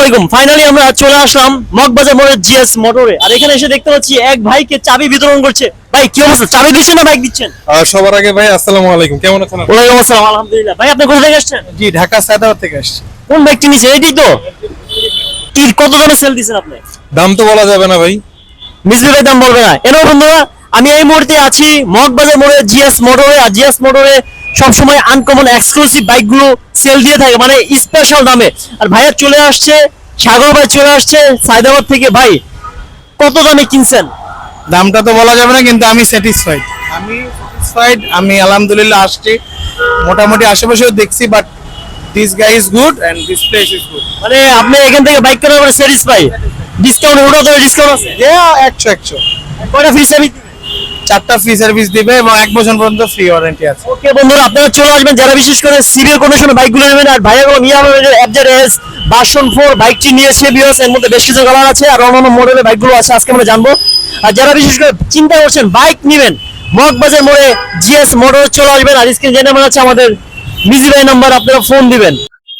আলাইকুম। ফাইনালি আমরা চলে আসলাম মগবাজার মোড়ের জিএস মোটরে। আর এখানে এসে দেখতে পাচ্ছি এক ভাইকে চাবি বিতরণ করছে। ভাই কি অবস্থা, চাবি দিচ্ছেন না বাইক দিচ্ছেন? সবার আগে ভাই আসসালামু আলাইকুম, কেমন আছেন আপনি? ওয়ালাইকুম আসসালাম, আলহামদুলিল্লাহ। ভাই আপনি কোথা থেকে আসছেন? জি, ঢাকা সাদাবাদ থেকে আসছি। কোন বাইকটি নিছেন? এটাই তো? কি কত দামে সেল দিচ্ছেন আপনি? দাম তো বলা যাবে না ভাই। মিসলি ভাই দাম বলবে না। এনো বন্ধুরা, আমি এই মুহূর্তে আছি মগবাজার মোড়ে জিএস মোটরে। আর জিএস মোটরে সবসময় আনকমন এক্সক্লুসিভ বাইকগুলো সেল দিয়ে থাকে, মানে স্পেশাল দামে। আর ভাইয়া চলে আসছে, সাগর ভাই চলে আসছে সায়দাবাদ থেকে। ভাই কত দামে কিনছেন? দামটা তো বলা যাবে না, কিন্তু আমি স্যাটিসফাইড। আমি আলহামদুলিল্লাহ আসছি, মোটামুটি আশেপাশেও দেখছি, but this guy is good and this place is good. মানে আপনি এখান থেকে বাইক কেনার পরে স্যাটিসফাই? ডিসকাউন্ট ওটা তো ডিসকাউন্ট আছে? 100 কয়টা ফ্রি সার্ভিস? 4টা ফ্রি সার্ভিস দিবে এবং 1 বছর পর্যন্ত ফ্রি ওয়ারেন্টি আছে। ওকে বন্ধুরা, আপনারা চলে আসবেন যারা বিশেষ করে সিরিয়াল কন্ডিশনে বাইকগুলো নেবেন। আর ভাইয়া গুলো নিয়ে আমাদের FZS ভার্সন 4 বাইকটি নিয়েছে ভিউয়ার্স। এর মধ্যে বেশ কিছু কালার আছে আর অন্যান্য মডেলের বাইকগুলো আছে, আজকে আমরা জানবো। আর যারা বিশেষ করে চিন্তা করছেন বাইক নেবেন, মগবাজার মোড়ে জিএস মোটর চলে আসবেন। আর স্ক্রিন যে নাম্বার আছে আমাদের মিজি ভাই নাম্বার, আপনারা ফোন দিবেন।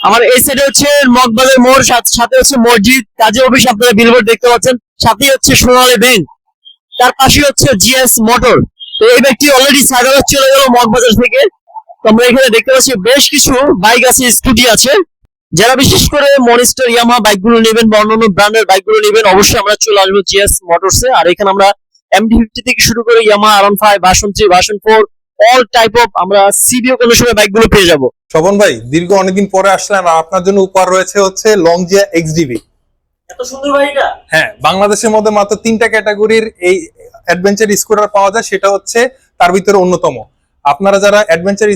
আমার এই সাইডে হচ্ছে মগবাজার মোড়, সাথে হচ্ছে মসজিদ, কাজী অফিস, আপনারা বিলবোর্ড দেখতে পাচ্ছেন। সাথে হচ্ছে সোনালী ব্যাংক, তার পাশে হচ্ছে জিএস মোটর। তো এই ব্যক্তি অলরেডি সায়দাবাদ চলে গেল মগবাজার থেকে। তো আমরা এখানে দেখতে পাচ্ছি বেশ কিছু বাইক আছে, স্কুটি আছে। যারা বিশেষ করে মনিস্টার ইয়ামাহা বাইকগুলো নেবেন বা অন্যান্য ব্র্যান্ডের বাইকগুলো নেবেন, অবশ্যই আমরা চলে আসবো জিএস মোটরসে। আর এখানে আমরা MT-50 থেকে শুরু করে Yamaha R15 version 3 version 4 all type of আমরা সিবিও কন্ডিশনের বাইকগুলো পেয়ে যাবো। শোভন ভাই, দীর্ঘ অনেকদিন পরে আসলেন, আর আপনার জন্য উপহার রয়েছে হচ্ছে লংজিয়া XDV। এত সুন্দর বাইকটা? হ্যাঁ, বাংলাদেশের মধ্যে মাত্র 3টা ক্যাটাগরির এই অ্যাডভেঞ্চার স্কুটার পাওয়া যায়, সেটা হচ্ছে তার ভিতরে অন্যতম। আপনারা যারা অ্যাডভেঞ্চার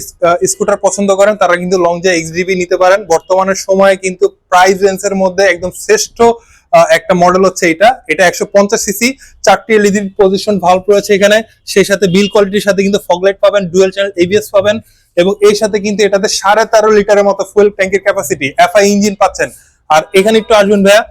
স্কুটার পছন্দ করেন তারা কিন্তু লংজিয়া XDV নিতে পারেন। বর্তমানের সময়ে কিন্তু প্রাইস রেঞ্জের মধ্যে একদম শ্রেষ্ঠ একটা মডেল হচ্ছে এটা 150 সিসি, 4টি এলইডি পজিশন ভালভ রয়েছে এখানে। সেই সাথে বিল কোয়ালিটির সাথে কিন্তু ফগলাইট পাবেন, ডুয়াল চ্যানেল ABS পাবেন, এবং এর সাথে কিন্তু এটাতে 13.5 লিটারের মতো ফুয়েল ট্যাঙ্কের ক্যাপাসিটি, FI ইঞ্জিন পাচ্ছেন। আর এখানে একটু আসবেন ভাইয়া,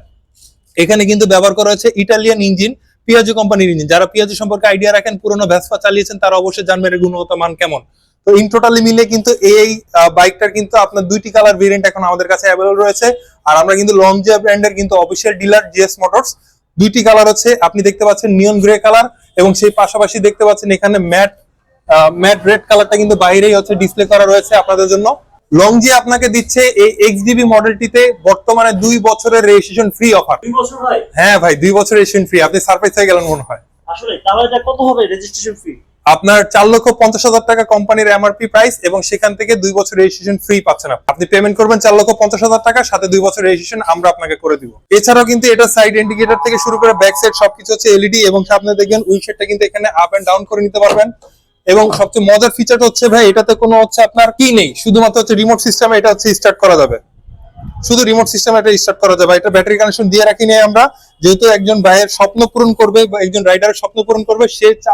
এখানে কিন্তু ব্যবহার করা হয়েছে ইটালিয়ান ইঞ্জিন, পিয়াজো কোম্পানির ইঞ্জিন। যারা পিয়াজো সম্পর্কে আইডিয়া রাখেন, পুরোনো ভেসপা চালিয়েছেন, তারা অবশ্যই জানবেন এর গুণগত মান কেমন। তো ইন টোটালি মিলে কিন্তু এই বাইকটার কিন্তু আপনার 2টি কালার ভেরিয়েন্ট এখন আমাদের কাছে অ্যাভেলেবল রয়েছে। আর আমরা কিন্তু লংজিয়া ব্র্যান্ডের কিন্তু অফিসিয়াল ডিলার জিএস মোটরস। 2টি কালার হচ্ছে, আপনি দেখতে পাচ্ছেন নিয়ন গ্রে কালার, এবং সেই পাশাপাশি দেখতে পাচ্ছেন এখানে ম্যাট রেড কালারটা কিন্তু বাইরেই হচ্ছে ডিসপ্লে করা রয়েছে আপনাদের জন্য। লংজিয়া আপনাকে দিচ্ছে এই XDV মডেলটিতে বর্তমানে 2 বছরের রেজিস্ট্রেশন ফ্রি অফার। 2 বছর ভাই? হ্যাঁ ভাই, 2 বছরের রেজিস্ট্রেশন ফ্রি। আপনি সারপ্রাইজ হয়ে গেলেন মনে হয়। আসলে তাহলে এটা কত হবে রেজিস্ট্রেশন ফি? আপনার 4,50,000 টাকা কোম্পানির MRP প্রাইস, এবং সেখান থেকে 2 বছর রেজিস্ট্রেশন ফ্রি পাচ্ছেন। আপনি পেমেন্ট করবেন 4,50,000 টাকা, সাথে 2 বছর রেজিস্ট্রেশন আমরা আপনাকে করে দিব। এছাড়াও কিন্তু এটা সাইড ইন্ডিকেটর থেকে শুরু করে ব্যাক সাইড সবকিছু হচ্ছে এলইডি, এবং সামনে দেখবেন উইন্ডশেডটা কিন্তু এখানে আপ এন্ড ডাউন করে নিতে পারবেন। এবং সবচেয়ে মজার ফিচারটা হচ্ছে ভাই, এটাতে কোনো হচ্ছে আপনার কি নেই, শুধুমাত্র হচ্ছে রিমোট সিস্টেমে এটা হচ্ছে স্টার্ট করা যাবে। শুধু রিমোট সিস্টেমে এটা স্টার্ট করা যাবে। এটা ব্যাটারি কানেকশন দিয়ে রাখি নাই আমরা, যেহেতু একজন ভাইয়ের স্বপ্ন পূরণ করবে বা একজন রাইডারের স্বপ্ন পূরণ করবে,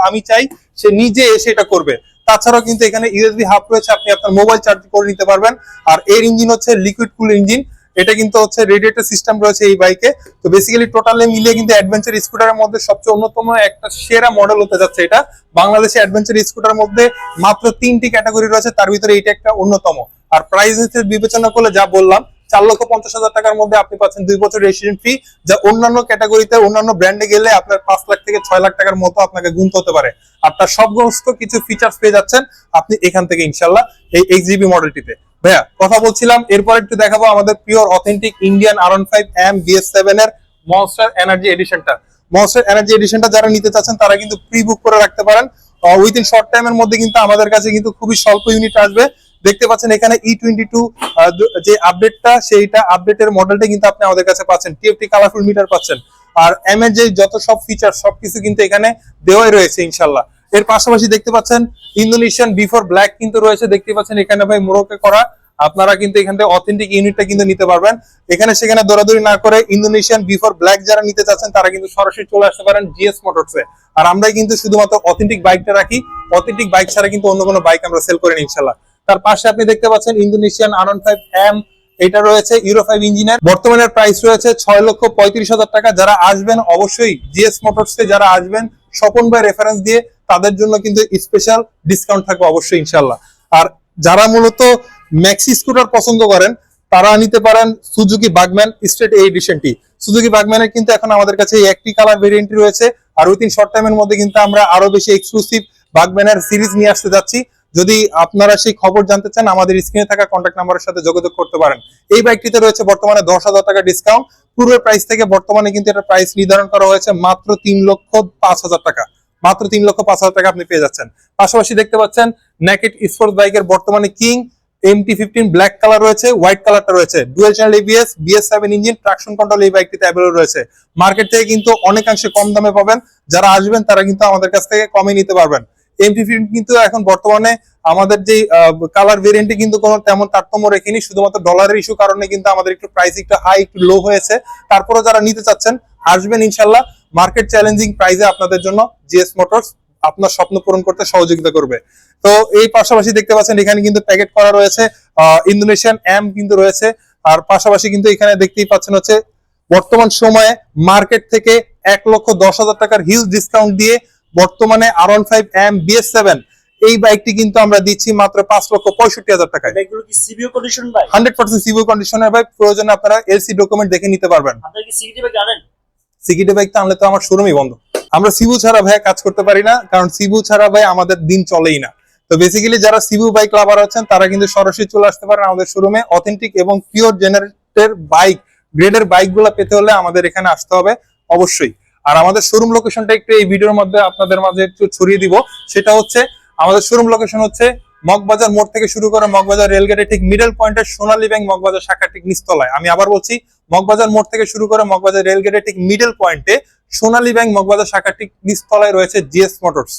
আমি চাই সে নিজে এসে এটা করবে। তাছাড়াও কিন্তু এখানে USB হাব রয়েছে, আপনি আপনার মোবাইল চার্জ করে নিতে পারবেন। আর এর ইঞ্জিন হচ্ছে লিকুইড কুল ইঞ্জিন, এটা কিন্তু হচ্ছে রেডিয়েটর সিস্টেম রয়েছে এই বাইকে। তো বেসিক্যালি টোটালে মিলিয়ে কিন্তু অ্যাডভেঞ্চার স্কুটারের মধ্যে সবচেয়ে অন্যতম একটা সেরা মডেল হতে যাচ্ছে এটা। বাংলাদেশে অ্যাডভেঞ্চার স্কুটারের মধ্যে মাত্র 3টি ক্যাটাগরি রয়েছে, তার ভিতরে এটা একটা অন্যতম। আর প্রাইস বিবেচনা করলে যা বললাম, 4,50,000 টাকার মধ্যে আপনি পাচ্ছেন 2 বছর রেজিস্ট্রেশন ফি, যা অন্যান্য ক্যাটাগরিতে অন্যান্য ব্র্যান্ডে গেলে আপনার 5 লাখ থেকে 6 লাখ টাকার মতো আপনাকে গুনতে হতে পারে। আর তার সমস্ত কিছু ফিচার্স পেয়ে যাচ্ছেন আপনি এখান থেকে ইনশাল্লাহ এই XDV মডেলটিতে। ভাইয়া কথা বলছিলাম, এরপর একটু দেখাবো আমাদের pure authentic Indian R15M BS7 এর মনস্টার এনার্জি এডিশনটা। মনস্টার এনার্জি এডিশনটা যারা নিতে চাচ্ছেন তারা কিন্তু প্রি বুক করে রাখতে পারেন। উইদিন শর্ট টাইমের মধ্যে কিন্তু আমাদের কাছে কিন্তু খুবই স্বল্প ইউনিট আসবে। দেখতে পাচ্ছেন এখানে E22 যে আপডেটটা, সেইটা আপডেটের মডেলটা কিন্তু আপনি আমাদের কাছে পাচ্ছেন। TFT কালারফুল মিটার পাচ্ছেন। আর M এর যে যত সব ফিচার সবকিছু কিন্তু এখানে দেওয়াই রয়েছে ইনশাল্লাহ। এর পাশাপাশি দেখতে পাচ্ছেন ইন্দোনেশিয়ান বিফোর ব্ল্যাক কিন্তু রয়েছে, দেখতে পাচ্ছেন এখানে ভাই মোড়কে করা। আপনারা কিন্তু এখান থেকে অথেন্টিক ইউনিটটা কিন্তু নিতে পারবেন। এখানে সেখানে দৌড়াদৌড়ি না করে ইন্দোনেশিয়ান বিফোর ব্ল্যাক যারা নিতে চাচ্ছেন তারা কিন্তু সরাসরি চলে আসতে পারেন জিএস মোটরসে। আর আমরাই কিন্তু শুধুমাত্র অথেন্টিক বাইকটা রাখি, অথেন্টিক বাইক ছাড়া কিন্তু অন্য কোনো বাইক আমরা সেল করি না ইনশাল্লাহ। তার পাশে আপনি দেখতে পাচ্ছেন ইন্দোনেশিয়ান R15M, এটা রয়েছে ইউরো 5 ইঞ্জিনের। বর্তমানের প্রাইস রয়েছে 6,35,000 টাকা। যারা আসবেন অবশ্যই জিএস মোটরসে যারা আসবেন স্বপন ভাই রেফারেন্স দিয়ে, তাদের জন্য কিন্তু স্পেশাল ডিসকাউন্ট থাকবে অবশ্যই ইনশাল্লাহ। আর যারা মূলত ম্যাক্সি স্কুটার পছন্দ করেন তারা নিতে পারেন সুজুকি বাগম্যান স্ট্রেট এই এডিশনটি। সুজুকি বাগম্যানের কিন্তু এখন আমাদের কাছে এই একটি কালার ভেরিয়েন্টই রয়েছে, আর উইথিন শর্ট টাইমের মধ্যে কিন্তু আমরা আরো বেশি এক্সক্লুসিভ বাগম্যানের সিরিজ নিয়ে আসতে যাচ্ছি। যদি আপনারা সেই খবর জানতে চান আমাদের স্ক্রিনে থাকা কন্ট্যাক্ট নাম্বারের সাথে যোগাযোগ করতে পারেন। এই বাইকটিতে রয়েছে বর্তমানে 10,000 টাকা ডিসকাউন্ট। পূর্বের প্রাইস থেকে বর্তমানে কিন্তু এটা প্রাইস নির্ধারণ করা হয়েছে মাত্র 3,05,000 টাকা। মাত্র 3,05,000 টাকা আপনি পেয়ে যাচ্ছেন। পাশাপাশি দেখতে পাচ্ছেন নেকেড স্পোর্টস বাইকের বর্তমানে কিং MT-15 ব্ল্যাক কালার রয়েছে, হোয়াইট কালারটা রয়েছে, dual channel ABS, BS7 engine, traction control এই বাইকটিতে অ্যাভেলেবল রয়েছে। মার্কেট থেকে কিন্তু অনেকাংশে কম দামে পাবেন। যারা আসবেন তারা কিন্তু আমাদের কাছ থেকে কমে নিতে পারবেন। MT-15 কিন্তু এখন বর্তমানে আমাদের যে কালার ভেরিয়েন্টে কিন্তু কোনো তেমন তারতম্য রেখেনি, শুধুমাত্র ডলারের ইস্যু কারণে কিন্তু আমাদের একটু প্রাইস একটু হাই একটু লো হয়েছে। তারপরে যারা নিতে চাচ্ছেন আসবেন ইনশাল্লাহ। মার্কেট চ্যালেঞ্জিং প্রাইসে আপনাদের জন্য GS মোটরস আপনার স্বপ্ন পূরণ করতে সহযোগিতা করবে। তো এই পাশাপাশি দেখতে পাচ্ছেন এখানে কিন্তু প্যাকেট করা রয়েছে ইন্দোনেশিয়ান এম কিন্তু রয়েছে। আর পাশাপাশি কিন্তু এখানে দেখতেই পাচ্ছেন হচ্ছে বর্তমান সময়ে মার্কেট থেকে 1,10,000 টাকার হিউজ ডিসকাউন্ট দিয়ে বর্তমানে R15 M BS7 এই বাইকটি কিন্তু আমরা দিচ্ছি মাত্র 5,65,000 টাকায়। বাইকগুলো কি সিবিও কন্ডিশন ভাই? 100% সিভিউ কন্ডিশনের বাইক। প্রয়োজনে আপনারা LC ডকুমেন্ট দেখে নিতে পারবেন। আপনারা কি সিকিউরিটি বাইক আনেন? সিকিউরিটি বাইক তো আনলে তো আমার শোরুমই বন্ধ। আমরা সিবু ছাড়া ভাই কাজ করতে পারি না, কারণ সিবু ছাড়া ভাই আমাদের দিন চলেই না। তো বেসিক্যালি যারা সিবু বাইক লাভার আছেন তারা কিন্তু সরাসরি চলে আসতে পারেন আমাদের শোরুমে। অথেন্টিক এবং পিওর জেনারেটের বাইক, গ্রেডের বাইকগুলো পেতে হলে আমাদের এখানে আসতে হবে অবশ্যই। আর আমাদের শোরুম লোকেশনটা একটু এই ভিডিওর মধ্যে আপনাদের মাঝে একটু ছড়িয়ে দিব। সেটা হচ্ছে আমাদের শোরুম লোকেশন হচ্ছে মগবাজার মোড় থেকে শুরু করে মগবাজার রেলগেটের ঠিক মিডল পয়েন্টের সোনালী ব্যাংক মগবাজার শাখা ঠিক নিচতলায়। আমি আবার বলছি, মগবাজার মোড় থেকে শুরু করে মগবাজার রেলগেটের ঠিক মিডল পয়েন্টে সোনালী ব্যাংক মগবাজার শাখা ঠিক নিচতলায় রয়েছে GS মোটরস।